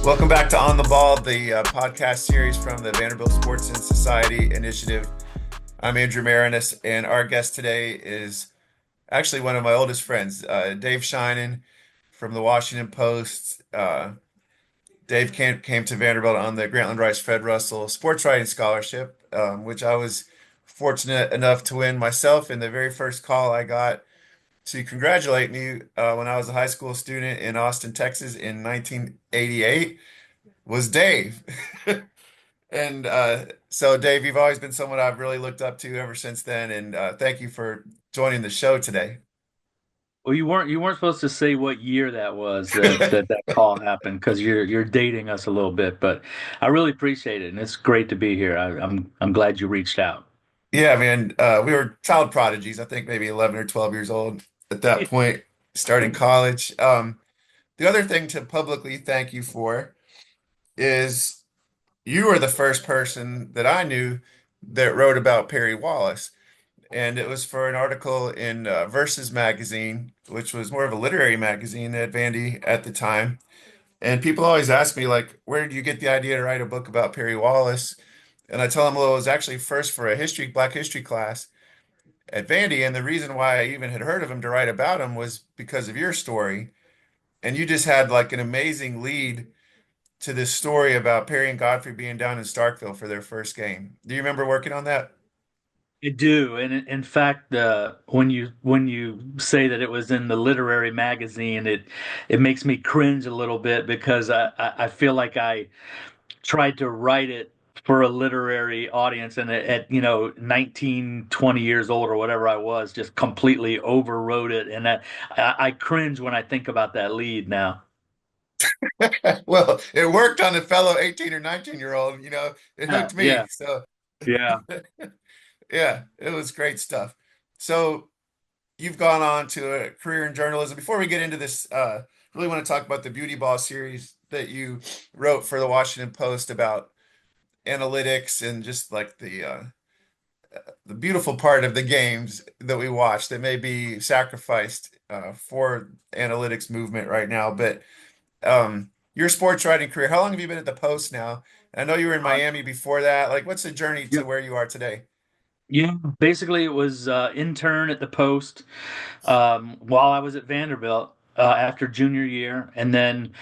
Welcome back to On the Ball, the podcast series from the Vanderbilt Sports and Society Initiative. I'm Andrew Maraniss, and our guest today is actually one of my oldest friends, Dave Sheinin from the Washington Post. Dave came to Vanderbilt on the Grantland Rice Fred Russell Sports Writing Scholarship, which I was fortunate enough to win myself. And the very first call I got to congratulate me when I was a high school student in Austin, Texas in 1988 was Dave. And so, Dave, you've always been someone I've really looked up to ever since then. And thank you for joining the show today. Well, you weren't supposed to say what year that was that call happened because you're dating us a little bit, but I really appreciate it and it's great to be here. I'm glad you reached out. Yeah, man, we were child prodigies. I think maybe 11 or 12 years old at that point, starting college. The other thing to publicly thank you for is you were the first person that I knew that wrote about Perry Wallace. And it was for an article in Versus magazine, which was more of a literary magazine at Vandy at the time. And people always ask me, like, where did you get the idea to write a book about Perry Wallace? And I tell them, well, it was actually first for a Black history class at Vandy. And the reason why I even had heard of him to write about him was because of your story. And you just had like an amazing lead to this story about Perry and Godfrey being down in Starkville for their first game. Do you remember working on that? I do, and in fact, when you say that it was in the literary magazine, it makes me cringe a little bit because I feel like I tried to write it for a literary audience and at 19, 20 years old or whatever I was, just completely overwrote it. And I cringe when I think about that lead now. Well, it worked on a fellow 18 or 19-year-old, it Yeah, hooked me. yeah, So, yeah. yeah, it was great stuff. So, you've gone on to a career in journalism. Before we get into this, really want to talk about the Beautyball series that you wrote for the Washington Post about analytics and just like the beautiful part of the games that we watch that may be sacrificed for analytics movement right now. But your sports writing career, how long have you been at the Post now? I know you were in Uh, Miami before that. Like, what's the journey to yeah, where you are today? yeah. Basically, it was intern at the Post while I was at Vanderbilt after junior year, and then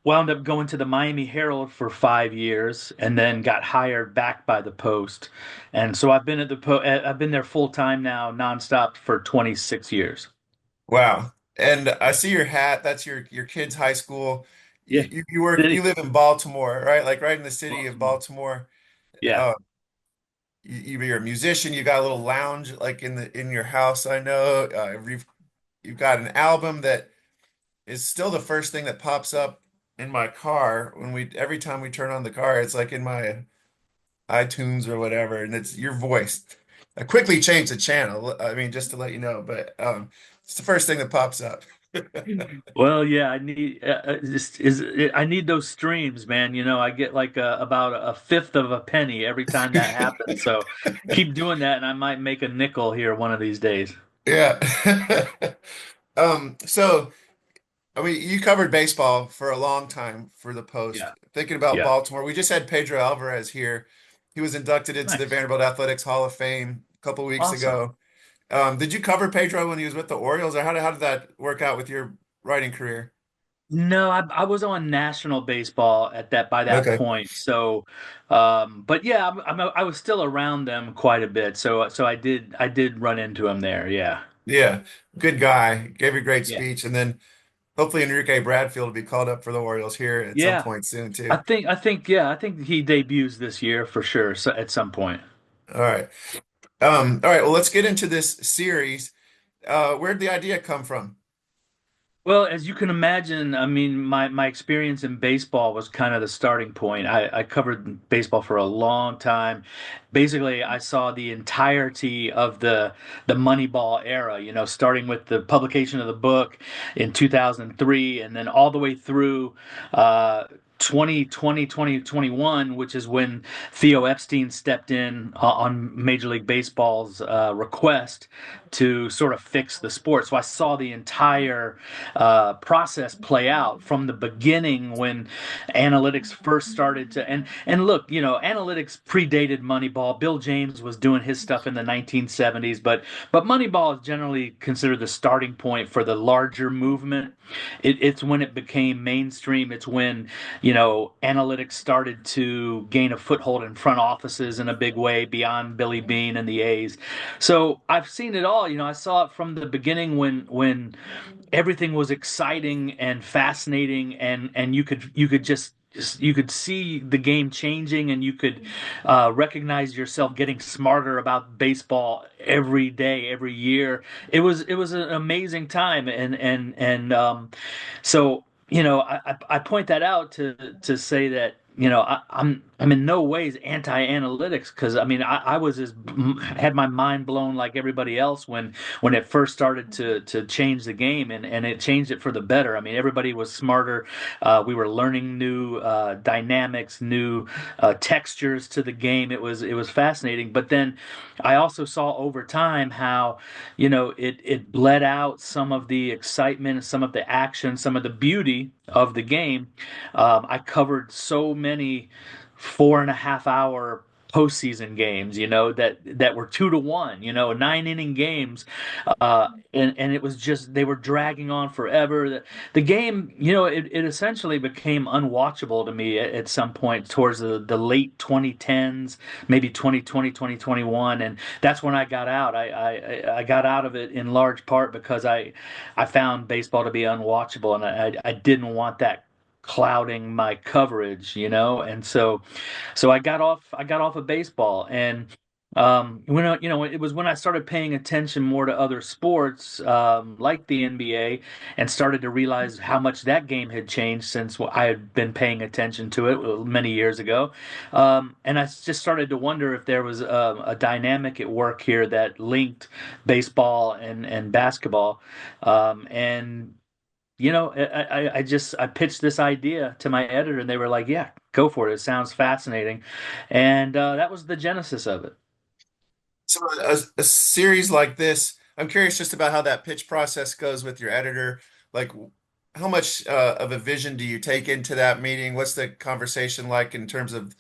wound up going to the Miami Herald for 5 years, and then got hired back by the Post. And so I've been there full time now, nonstop for 26 years. Wow. And I Yeah. see your hat. That's your kid's high school. Yeah. You City. live in Baltimore, right? Like right in the city of Baltimore. Baltimore. Yeah. Uh, you're a musician. You got a little lounge like in your house. I know. You've got an album that is still the first thing that pops up in my car when we every time we turn on the car. It's like in my iTunes or whatever, and it's your voice. I quickly changed the channel. I mean, just to let you know, but it's the first thing that pops up. Well, yeah, I need those streams, man. I get like about a fifth of a penny every time that happens. So keep doing that, and I might make a nickel here one of these days. Yeah. So I mean, you covered baseball for a long time for the Post. Yeah. Thinking about Yeah. Baltimore, we just had Pedro Alvarez here. He was inducted into the Nice. Vanderbilt Athletics Hall of Fame a couple weeks Awesome. ago. Did you cover Pedro when he was with the Orioles, or how did that work out with your writing career? No, I was on national baseball at that by that Okay. point. So, but yeah, I was still around them quite a bit. So I did run into him there. Yeah. Yeah. Good guy. Gave a great Yeah. speech. And then hopefully Enrique Bradfield will be called up for the Orioles here at some Yeah. point soon, I too. think I think yeah, I think he debuts this year for sure. So at some point. All right. All right. Well, let's get into this series. Where'd the idea come from? Well, as you can imagine, I mean, my experience in baseball was kind of the starting point. I covered baseball for a long time. Basically, I saw the entirety of the Moneyball era, starting with the publication of the book in 2003 and then all the way through 2020, 2021, which is when Theo Epstein stepped in on Major League Baseball's request to sort of fix the sport. So I saw the entire process play out from the beginning when analytics first started to and look, analytics predated Moneyball. Bill James was doing his stuff in the 1970s, but Moneyball is generally considered the starting point for the larger movement. It's when it became mainstream. It's when analytics started to gain a foothold in front offices in a big way beyond Billy Beane and the A's. So I've seen it all. I saw it from the beginning when everything was exciting and fascinating, and you could just you could see the game changing, and you could recognize yourself getting smarter about baseball every day, every year. It was an amazing time, so I point that out to say that I'm in no ways anti-analytics, because I mean I was as had my mind blown like everybody else when it first started to change the game, and it changed it for the better. I mean, everybody was smarter. We were learning new dynamics, new textures to the game. It was fascinating. But then I also saw over time how it bled out some of the excitement, some of the action, some of the beauty of the game. I covered so many 4.5 hour postseason games, that were 2-1, 9 inning games, and it was just they were dragging on forever. The game, it essentially became unwatchable to me at some point towards the late 2010s, maybe 2020, 2021, and that's when I got out. I got out of it in large part because I found baseball to be unwatchable, and I didn't want that clouding my coverage, and so I got off of baseball. And it was when I started paying attention more to other sports, like the NBA, and started to realize how much that game had changed since I had been paying attention to it many years ago. And I just started to wonder if there was a dynamic at work here that linked baseball and basketball. And I pitched this idea to my editor, and they were like, "Yeah, go for it. It sounds fascinating," and that was the genesis of it. So a series like this, I'm curious just about how that pitch process goes with your editor. Like, how much of a vision do you take into that meeting? What's the conversation like in terms of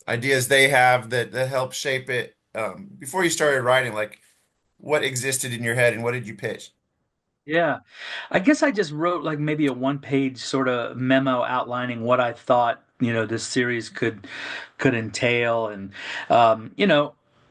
ideas they have that help shape it? Before you started writing, like, what existed in your head and what did you pitch? Yeah, I guess I just wrote like maybe a one-page sort of memo outlining what I thought, this series could entail. And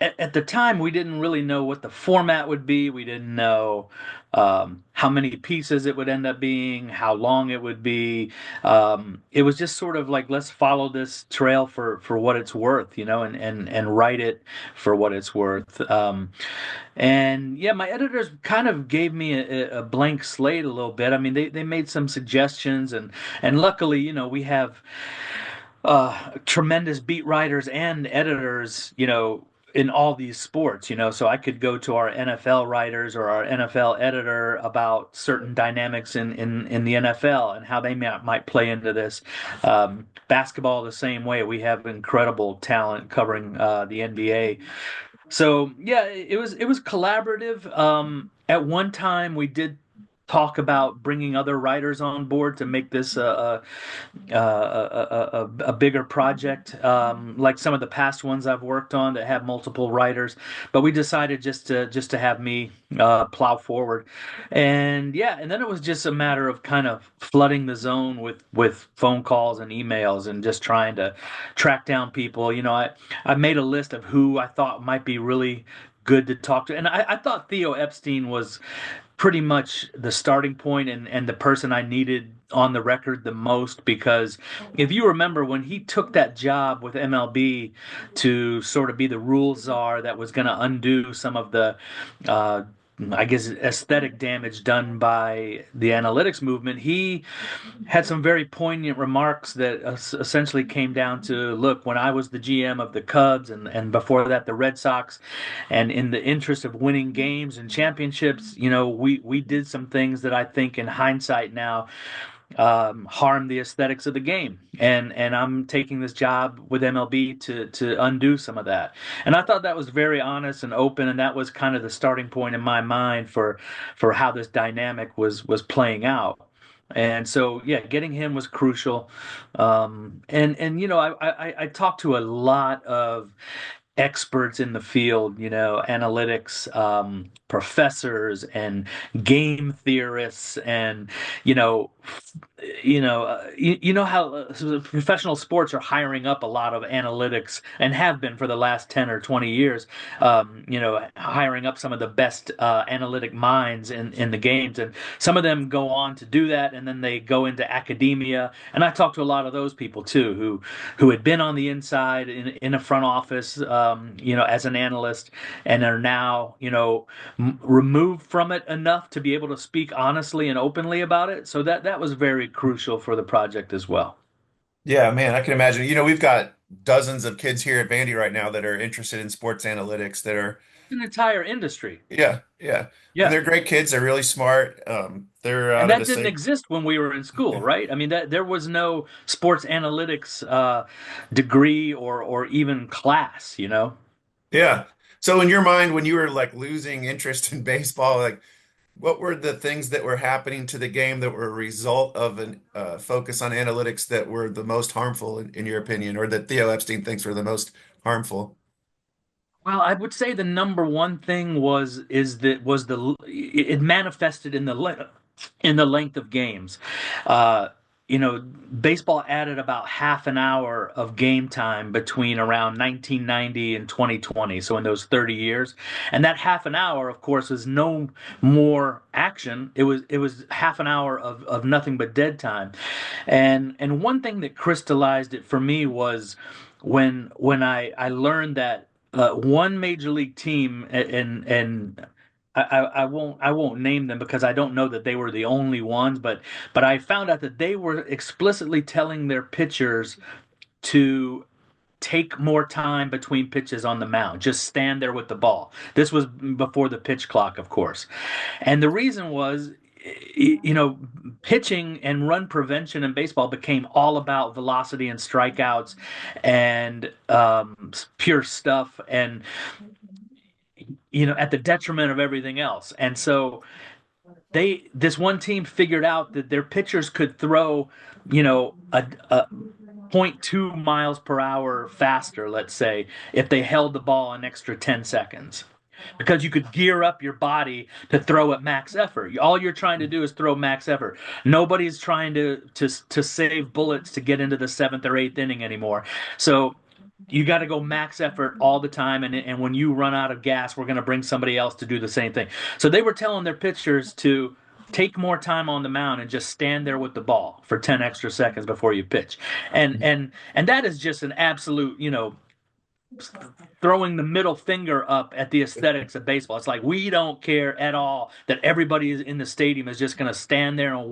at the time we didn't really know what the format would be. We didn't know how many pieces it would end up being, how long it would be. It was just sort of like, let's follow this trail for what it's worth, and write it for what it's worth. And yeah, my editors kind of gave me a blank slate a little bit. I mean, they made some suggestions, and luckily, we have tremendous beat writers and editors, in all these sports, so I could go to our NFL writers or our NFL editor about certain dynamics in the NFL and how they might play into this. Basketball the same way. We have incredible talent covering the NBA. So yeah, it was collaborative. At one time, we did talk about bringing other writers on board to make this a bigger project, like some of the past ones I've worked on that have multiple writers. But we decided just to have me plow forward, and yeah, and then it was just a matter of kind of flooding the zone with phone calls and emails and just trying to track down people. I made a list of who I thought might be really good to talk to, and I thought Theo Epstein was pretty much the starting point and the person I needed on the record the most, because if you remember when he took that job with MLB to sort of be the rules czar that was going to undo some of the uh, I guess aesthetic damage done by the analytics movement, he had some very poignant remarks that essentially came down to, look, when I was the GM of the Cubs and before that the Red Sox, and in the interest of winning games and championships, we did some things that I think in hindsight now harm the aesthetics of the game. And I'm taking this job with MLB to undo some of that. And I thought that was very honest and open, and that was kind of the starting point in my mind for how this dynamic was playing out. And so, yeah, getting him was crucial. And I talked to a lot of experts in the field, analytics, professors and game theorists, and you know, you know how professional sports are hiring up a lot of analytics and have been for the last 10 or 20 years, hiring up some of the best analytic minds in the games. And some of them go on to do that, and then they go into academia. And I talked to a lot of those people too, who had been on the inside in a front office, as an analyst, and are now, removed from it enough to be able to speak honestly and openly about it. So that was very crucial for the project as well. Yeah, man, I can imagine. We've got dozens of kids here at Vandy right now that are interested in sports analytics that are, An entire industry. yeah, yeah. And Yeah. they're great kids. They're really smart. They're And out of that the didn't same. exist when we were in school, right? I mean, that there was no sports analytics degree or even class. Yeah. So in your mind, when you were like losing interest in baseball, like what were the things that were happening to the game that were a result of an focus on analytics that were the most harmful in your opinion, or that Theo Epstein thinks were the most harmful? Well, I would say the number one thing was the it manifested in the length of games. Uh, Baseball added about half an hour of game time between around 1990 and 2020, so in those 30 years. And that half an hour, of course, was no more action. It was half an hour of nothing but dead time. And one thing that crystallized it for me was when I learned that one major league team, and I won't name them because I don't know that they were the only ones, but I found out that they were explicitly telling their pitchers to take more time between pitches on the mound. Just stand there with the ball. This was before the pitch clock, of course. And the reason was, pitching and run prevention in baseball became all about velocity and strikeouts and pure stuff, and at the detriment of everything else. And so this one team figured out that their pitchers could throw, a zero point 0.2 miles per hour faster, let's say, if they held the ball an extra 10 seconds. Because you could gear up your body to throw at max effort. All you're trying to do is throw max effort. Nobody's trying to save bullets to get into the seventh or eighth inning anymore. So you got to go max effort all the time, and when you run out of gas, we're going to bring somebody else to do the same thing. So they were telling their pitchers to take more time on the mound and just stand there with the ball for 10 extra seconds before you pitch. And that is just an absolute, throwing the middle finger up at the aesthetics of baseball. It's like we don't care at all that everybody in the stadium is just going to stand there and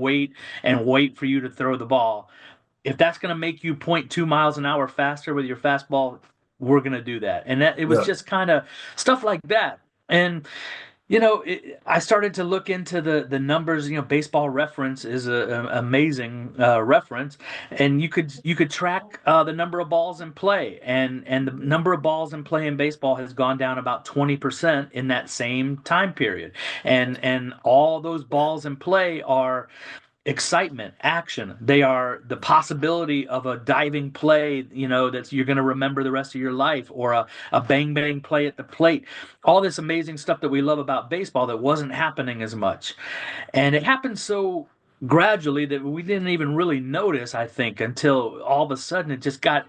wait for you to throw the ball. If that's going to make you zero point 0.2 miles an hour faster with your fastball, we're going to do that. And it was Yeah. just kind of stuff like that. And I started to look into the numbers. Baseball Reference is an amazing reference, and you could track the number of balls in play, and the number of balls in play in baseball has gone down about 20% in that same time period, and all those balls in play are excitement, action. They are the possibility of a diving play, that you're going to remember the rest of your life, or a bang bang play at the plate. All this amazing stuff that we love about baseball that wasn't happening as much. And it happened so gradually that we didn't even really notice, I think, until all of a sudden it just got,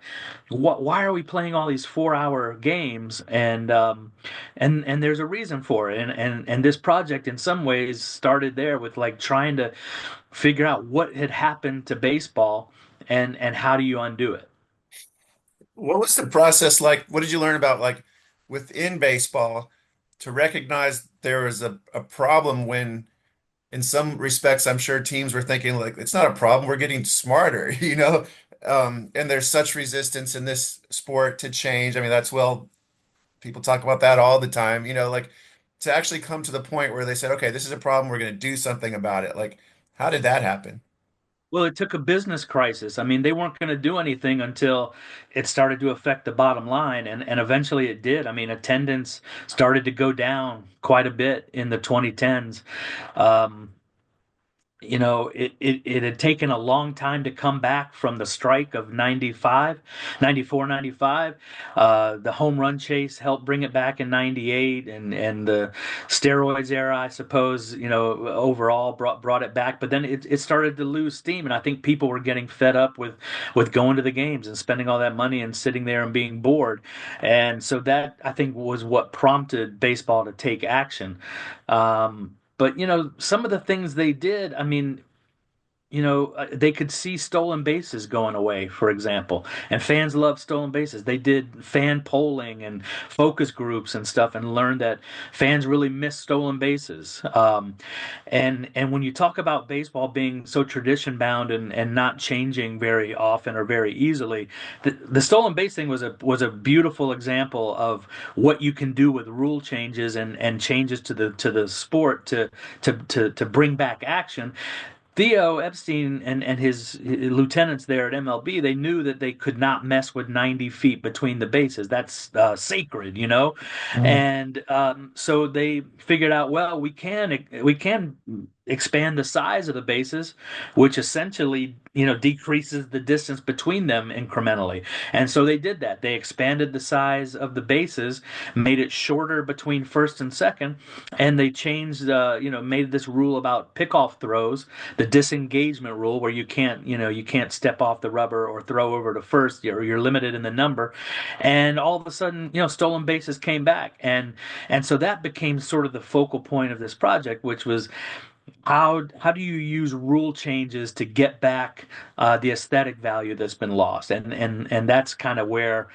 why are we playing all these 4-hour games? And there's a reason for it. And this project in some ways started there with like trying to figure out what had happened to baseball, and how do you undo it. What was the process like? What did you learn about like within baseball to recognize there was a problem when in some respects I'm sure teams were thinking like it's not a problem, we're getting smarter, and there's such resistance in this sport to change. I mean, people talk about that all the time, like to actually come to the point where they said, okay, this is a problem, we're going to do something about it. Like, how did that happen? Well, it took a business crisis. I mean, they weren't going to do anything until it started to affect the bottom line, and eventually it did. I mean, attendance started to go down quite a bit in the 2010s. Um, it had taken a long time to come back from the strike of 95, 94, 95. The home run chase helped bring it back in 98, and the steroids era, I suppose, overall brought it back. But then it started to lose steam, and I think people were getting fed up with going to the games and spending all that money and sitting there and being bored. And so that, I think, was what prompted baseball to take action. But some of the things they did, I mean, they could see stolen bases going away, for example, and fans love stolen bases. They did fan polling and focus groups and stuff, and learned that fans really miss stolen bases. And when you talk about baseball being so tradition bound and not changing very often or very easily, the stolen base thing was a beautiful example of what you can do with rule changes and changes to the sport to bring back action. Theo Epstein and his lieutenants there at MLB, they knew that they could not mess with 90 feet between the bases. That's sacred, Mm. and so they figured out, well, we can expand the size of the bases, which essentially decreases the distance between them incrementally. And so they did that. They expanded the size of the bases, made it shorter between first and second, and they changed, made this rule about pickoff throws, the disengagement rule, where you can't step off the rubber or throw over to first, or you're limited in the number. And all of a sudden, stolen bases came back, and so that became sort of the focal point of this project, which was how do you use rule changes to get back the aesthetic value that's been lost, and that's kind of where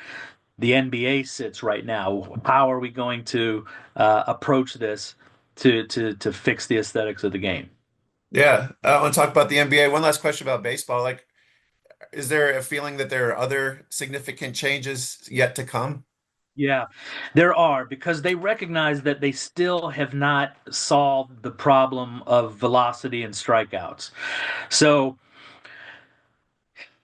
the NBA sits right now. How are we going to approach this to fix the aesthetics of the game? Yeah, I want to talk about the NBA. One last question about baseball. Like, is there a feeling that there are other significant changes yet to come? Yeah, there are, because they recognize that they still have not solved the problem of velocity and strikeouts. So,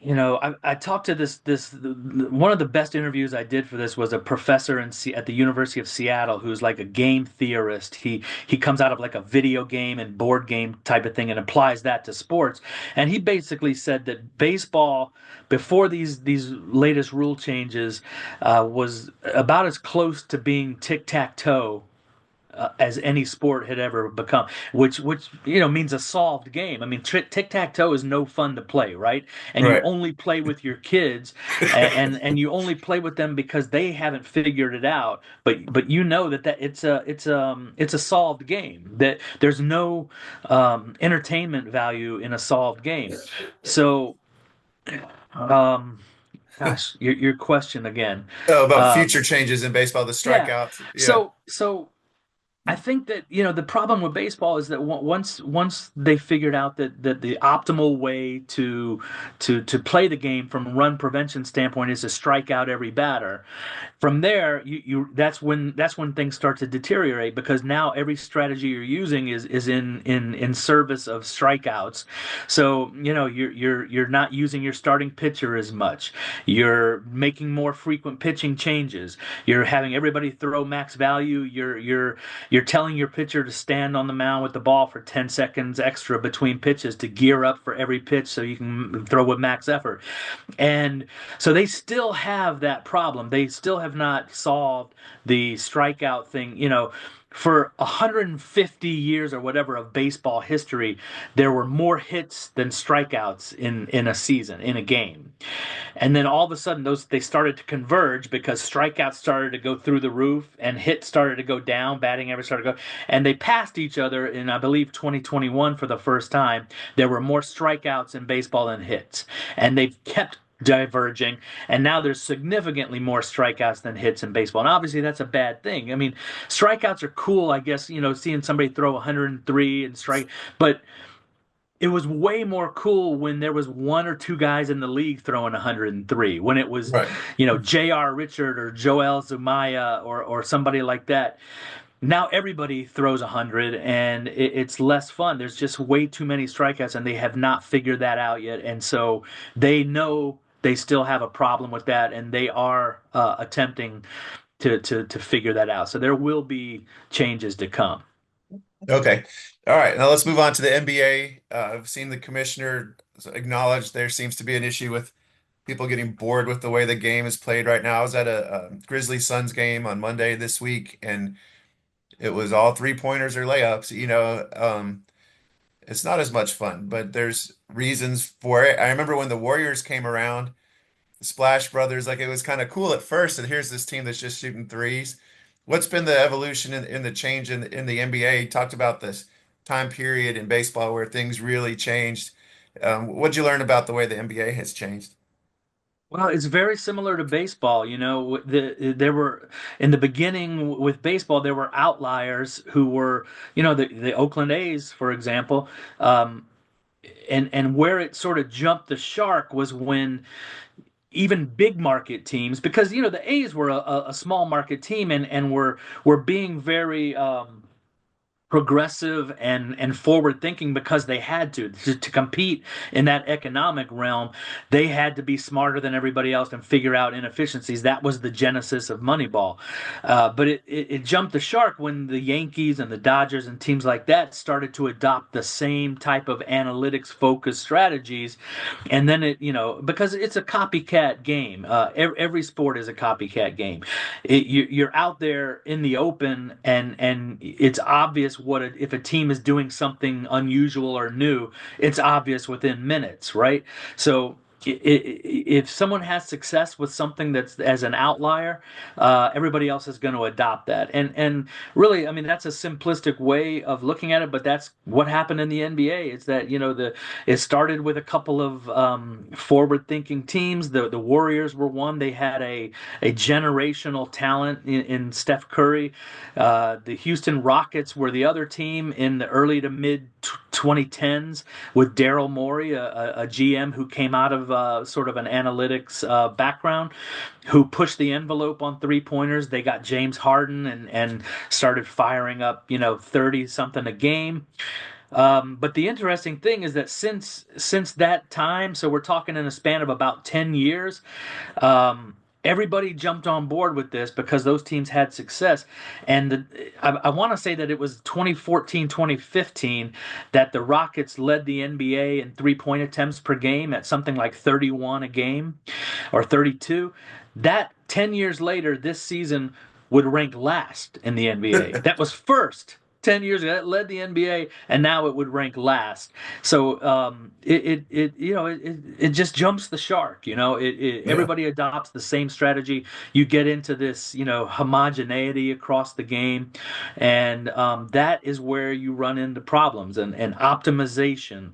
I talked to this one of the best interviews I did for this was a professor at the University of Seattle who's like a game theorist. He comes out of like a video game and board game type of thing and applies that to sports. And he basically said that baseball, before these latest rule changes, was about as close to being tic-tac-toe as any sport had ever become, which means a solved game. I mean, tic tac toe is no fun to play, right? And you Right. only play with your kids, and you only play with them because they haven't figured it out. But that it's a solved game. That there's no entertainment value in a solved game. So, um, gosh, your question again. Oh, about Um, future changes in baseball, the yeah. strikeouts. Yeah. So I think that the problem with baseball is that once they figured out that the optimal way to play the game from a run prevention standpoint is to strike out every batter. From there, you that's when things start to deteriorate, because now every strategy you're using is in service of strikeouts. So you're not using your starting pitcher as much. You're making more frequent pitching changes. You're having everybody throw max value. You're telling your pitcher to stand on the mound with the ball for 10 seconds extra between pitches to gear up for every pitch so you can throw with max effort. And so they still have that problem. They still have not solved the strikeout thing. For 150 years or whatever of baseball history, there were more hits than strikeouts in a season, in a game. And then all of a sudden those they started to converge, because strikeouts started to go through the roof and hits started to go down, batting average started to go, and they passed each other in, I believe, 2021 for the first time. There were more strikeouts in baseball than hits, and they've kept diverging, and now there's significantly more strikeouts than hits in baseball. And obviously that's a bad thing. I mean, strikeouts are cool, I guess, seeing somebody throw 103 and strike, but it was way more cool when there was one or two guys in the league throwing 103. When it was, Right. J.R. Richard or Joel Zumaya or somebody like that. now everybody throws 100 and it's less fun. There's just way too many strikeouts and they have not figured that out yet. And so they know they still have a problem with that and they are attempting to figure that out. So there will be changes to come. Okay. All right. Now let's move on to the NBA. I've seen the commissioner acknowledge there seems to be an issue with people getting bored with the way the game is played right now. I was at a Grizzlies Suns game on Monday this week, and it was all three pointers or layups. It's not as much fun, but there's reasons for it. I remember when the Warriors came around, the Splash Brothers, like it was kind of cool at first, and here's this team that's just shooting threes. What's been the evolution in the change in the NBA? You talked about this time period in baseball where things really changed. What'd you learn about the way the NBA has changed? Well, it's very similar to baseball. There were in the beginning with baseball, there were outliers who were, the Oakland A's, for example. And where it sort of jumped the shark was when even big market teams, because the A's were a small market team and were being very progressive and forward thinking because they had to compete in that economic realm. They had to be smarter than everybody else and figure out inefficiencies. That was the genesis of Moneyball. But it jumped the shark when the Yankees and the Dodgers and teams like that started to adopt the same type of analytics focused strategies. And then because it's a copycat game. Every sport is a copycat game. You're out there in the open, and it's obvious if a team is doing something unusual or new. It's obvious within minutes, right? So if someone has success with something that's as an outlier, everybody else is going to adopt that. And really, I mean, that's a simplistic way of looking at it, but that's what happened in the NBA. It's that it started with a couple of forward-thinking teams. The Warriors were one. They had a generational talent in Steph Curry. The Houston Rockets were the other team in the early to mid 2010s with Daryl Morey, a GM who came out of sort of an analytics background, who pushed the envelope on three pointers. They got James Harden and started firing up, 30 something a game. But the interesting thing is that since that time, so we're talking in a span of about 10 years, everybody jumped on board with this because those teams had success. And I want to say that it was 2014, 2015 that the Rockets led the NBA in three-point attempts per game at something like 31 a game or 32. That 10 years later, this season would rank last in the NBA. That was first 10 years ago. That led the NBA, and now it would rank last. So it just jumps the shark. Yeah. Everybody adopts the same strategy. You get into this homogeneity across the game, and that is where you run into problems. And optimization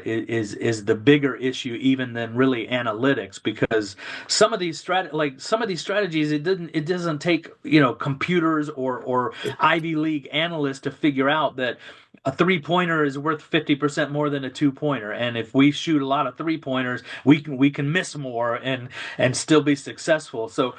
is the bigger issue even than really analytics, because some of these strategies, it doesn't take computers or Ivy League analysts to figure out that a three-pointer is worth 50% more than a two-pointer. And if we shoot a lot of three-pointers, we can miss more and still be successful. So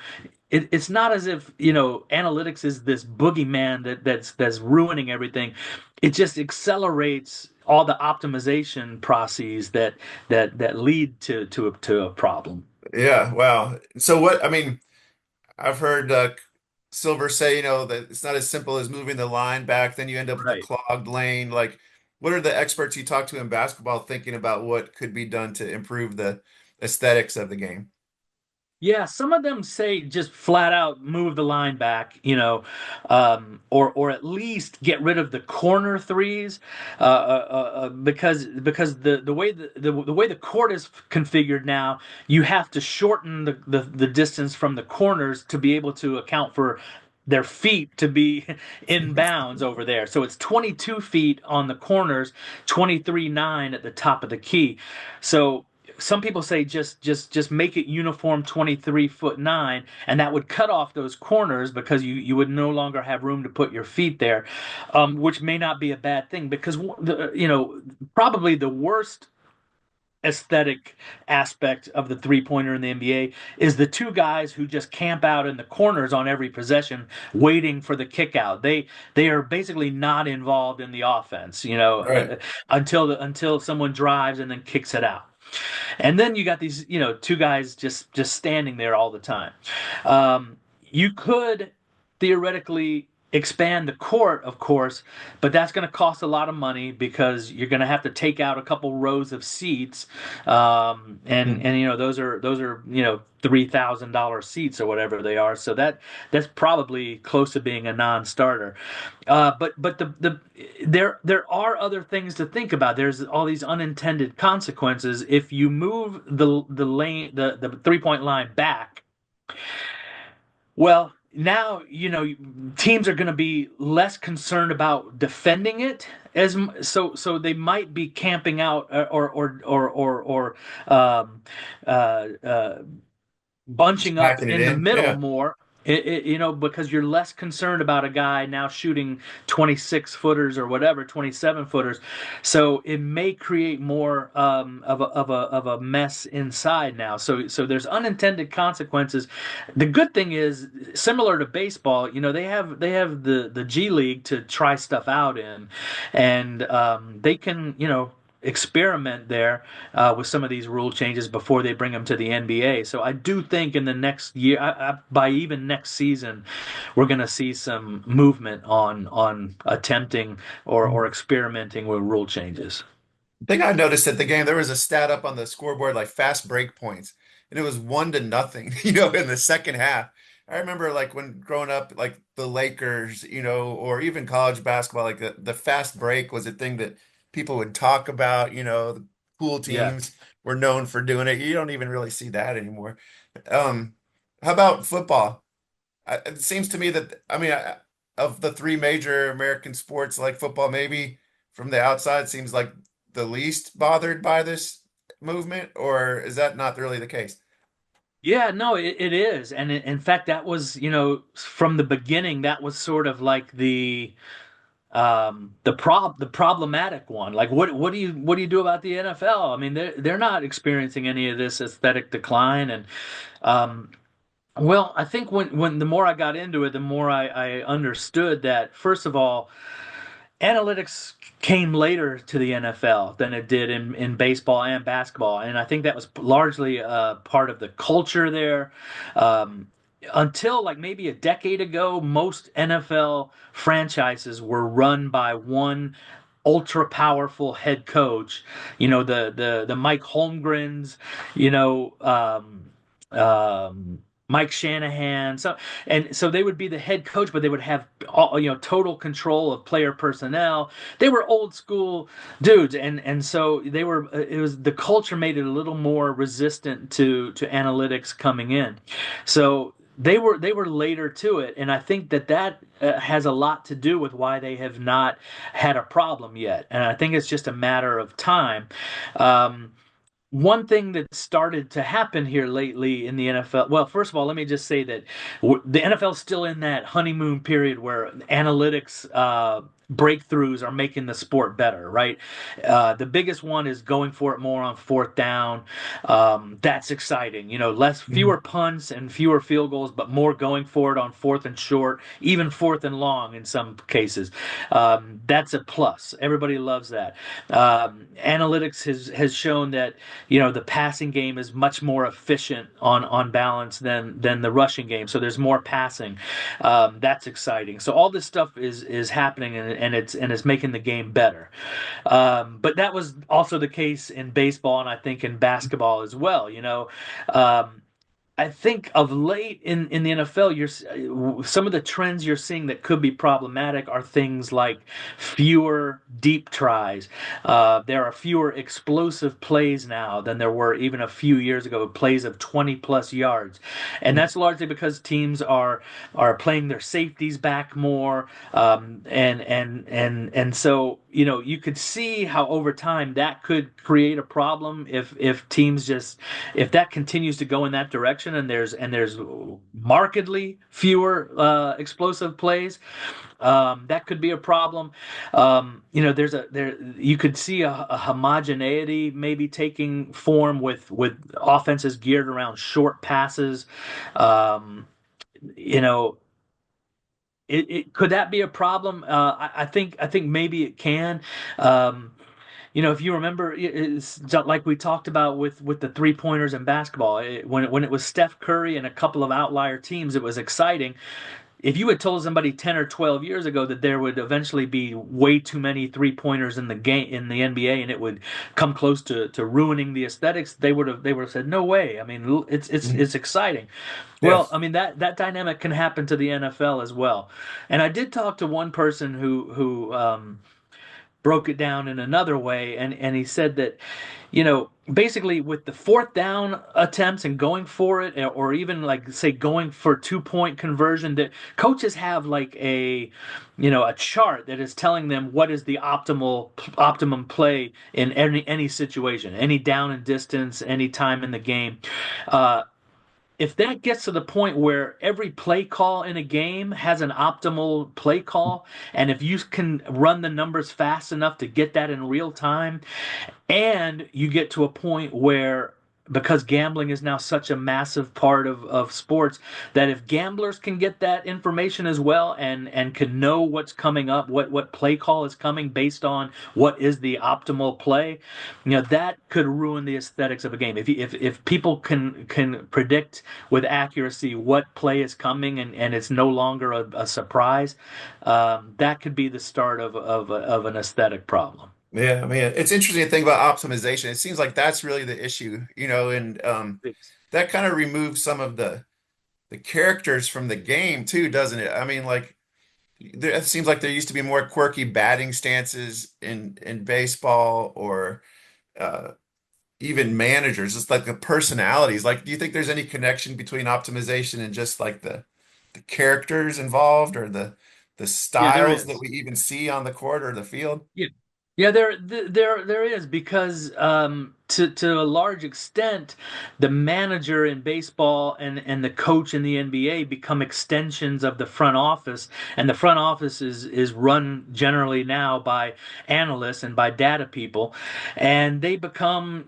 it's not as if, analytics is this boogeyman that's ruining everything. It just accelerates all the optimization processes that lead to a problem. Yeah. Wow. So what, I mean, I've heard Silver say, that it's not as simple as moving the line back, then you end up with a Right. clogged lane. Like, what are the experts you talk to in basketball thinking about what could be done to improve the aesthetics of the game? Yeah, some of them say just flat out move the line back, or at least get rid of the corner threes, because the way the court is configured now, you have to shorten the distance from the corners to be able to account for their feet to be in bounds over there. So it's 22 feet on the corners, 23.9 at the top of the key. So some people say just make it uniform 23'9", and that would cut off those corners because you would no longer have room to put your feet there, which may not be a bad thing because probably the worst aesthetic aspect of the three-pointer in the NBA is the two guys who just camp out in the corners on every possession waiting for the kick out. They are basically not involved in the offense, Right. until someone drives and then kicks it out. And then you got these, two guys just standing there all the time. You could theoretically expand the court, of course, but that's going to cost a lot of money because you're going to have to take out a couple rows of seats, and Mm. those are $3,000 seats or whatever they are. So that's probably close to being a non-starter. But there are other things to think about. There's all these unintended consequences if you move the lane the 3-point line back. Well, now teams are going to be less concerned about defending it so they might be camping out or uh, uh, Just bunching up packing it in the in. middle Yeah. more. Because you're less concerned about a guy now shooting 26 footers or whatever, 27 footers. So it may create more of a mess inside now. So there's unintended consequences. The good thing is, similar to baseball, they have the G League to try stuff out in, and they can experiment there with some of these rule changes before they bring them to the NBA. So I do think in the next year, by even next season, we're going to see some movement on attempting or experimenting with rule changes. I think I noticed at the game there was a stat up on the scoreboard like fast break points, and it was 1-0, in the second half. I remember like when growing up, like the Lakers, or even college basketball, like the fast break was a thing that people would talk about. The cool Yeah. teams were known for doing it. You don't even really see that anymore. Um, how about football? It seems to me that, I mean, of the three major American sports, like football, maybe from the outside seems like the least bothered by this movement, or is that not really the case? Yeah, no, it is. And in fact, that was, from the beginning, that was sort of like the problematic one. Like what do you do about the NFL? I mean, they're not experiencing any of this aesthetic decline. And um well, I think when the more I got into it, the more I understood that, first of all, analytics came later to the NFL than it did in baseball and basketball. And I think that was largely part of the culture there. Um, until like maybe a decade ago, most NFL franchises were run by one ultra powerful head coach. The Mike Holmgrens, you know, Mike Shanahan. So they would be the head coach, but they would have total control of player personnel. They were old school dudes, and so they were. It was the culture made it a little more resistant to analytics coming in. So they were later to it, and I think that has a lot to do with why they have not had a problem yet, and I think it's just a matter of time. Um, One thing that started to happen here lately in the NFL, well, first of all, let me just say that the NFL is still in that honeymoon period where analytics breakthroughs are making the sport better, right? The biggest one is going for it more on fourth down. That's exciting. Fewer Mhm. punts and fewer field goals, but more going for it on fourth and short, even fourth and long in some cases. That's a plus. Everybody loves that. Analytics has shown that the passing game is much more efficient on balance than the rushing game. So there's more passing. That's exciting. So all this stuff is happening, and it's making the game better. But that was also the case in baseball, and I think in basketball as well. Um, I think of late in the NFL, some of the trends you're seeing that could be problematic are things like fewer deep tries. There are fewer explosive plays now than there were even a few years ago, plays of 20 plus yards, and that's largely because teams are playing their safeties back more, and so you could see how over time that could create a problem if teams just if that continues to go in that direction. direction, and there's markedly fewer explosive plays, that could be a problem. There you could see a homogeneity maybe taking form with offenses geared around short passes. Um, you know, could that be a problem? I think maybe it can. Um, if you remember, it's just like we talked about with the three pointers in basketball. When it was Steph Curry and a couple of outlier teams, it was exciting. If you had told somebody 10 or 12 years ago that there would eventually be way too many three-pointers in the game in the NBA and it would come close to ruining the aesthetics, they would have said no way. I mean, Mhm. it's exciting. Yeah. Well, I mean that dynamic can happen to the NFL as well. And I did talk to one person who broke it down in another way, and he said that basically with the fourth down attempts and going for it, or even like say going for 2-point conversion, that coaches have like a chart that is telling them what is the optimum play in any situation, any down and distance, any time in the game. Uh, if that gets to the point where every play call in a game has an optimal play call, and if you can run the numbers fast enough to get that in real time, and you get to a point where, because gambling is now such a massive part of sports, that if gamblers can get that information as well and can know what's coming up, what play call is coming based on what is the optimal play, that could ruin the aesthetics of a game. If people can predict with accuracy what play is coming, and it's no longer a surprise, that could be the start of an aesthetic problem. Yeah, I mean, it's interesting to think about optimization. It seems like that's really the issue, and that kind of removes some of the characters from the game too, doesn't it? I mean, like it seems like there used to be more quirky batting stances in baseball, or uh, even managers. It's like the personalities. Like, do you think there's any connection between optimization and just like the characters involved, or the Yeah, there styles that is. we even see on the court or the field? Yeah. Yeah, there is, because to a large extent, the manager in baseball and the coach in the NBA become extensions of the front office, and the front office is run generally now by analysts and by data people, and they become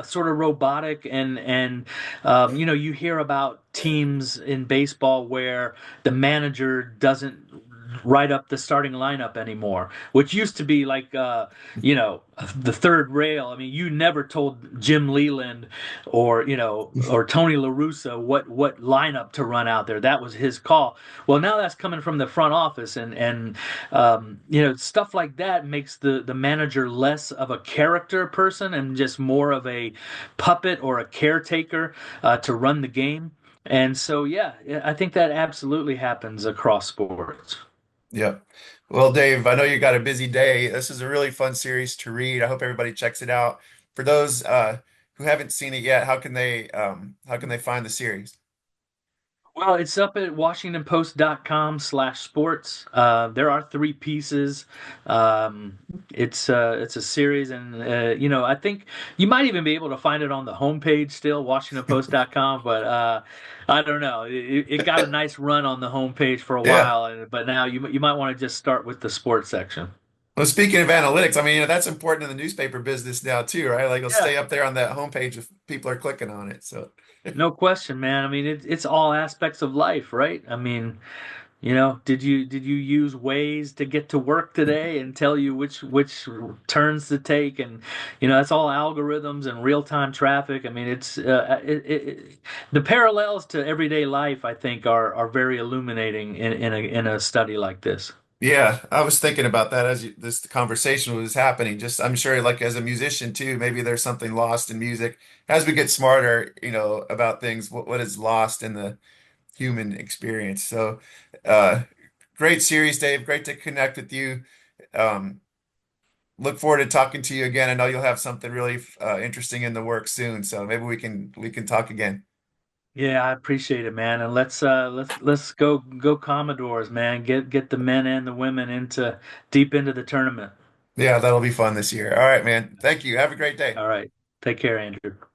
sort of robotic, and you hear about teams in baseball where the manager doesn't write up the starting lineup anymore, which used to be like the third rail. I mean, you never told Jim Leland or Tony La Russa what lineup to run out there. That was his call. Well, now that's coming from the front office, and stuff like that makes the manager less of a character person and just more of a puppet or a caretaker to run the game. And so, yeah, I think that absolutely happens across sports. Yeah. Well, Dave, I know you got a busy day. This is a really fun series to read. I hope everybody checks it out. For those who haven't seen it yet, how can they find the series? Well, it's up at WashingtonPost.com/sports. There are three pieces. It's a series, and I think you might even be able to find it on the homepage still, WashingtonPost.com. But I don't know. It got a nice run on the homepage for a Yeah. while, but now you might want to just start with the sports section. Well, speaking of analytics, I mean, that's important in the newspaper business now too, right? Like it'll Yeah. stay up there on that homepage if people are clicking on it. So, No question, man. I mean, it's all aspects of life, right? I mean, did you use Waze to get to work today and tell you which turns to take? And that's all algorithms and real-time traffic. I mean, the parallels to everyday life, I think, are very illuminating in a study like this. yeah, I was thinking about that as this conversation was happening. Just, I'm sure, like as a musician too, maybe there's something lost in music as we get smarter, about things. What is lost in the human experience? So, uh, great series, Dave. Great to connect with you. Um, look forward to talking to you again. I know you'll have something really interesting in the works soon, so maybe we can talk again. Yeah, I appreciate it, man. And let's go Commodores, man. Get the men and the women into deep into the tournament. Yeah, that'll be fun this year. All right, man. Thank you. Have a great day. All right. Take care, Andrew.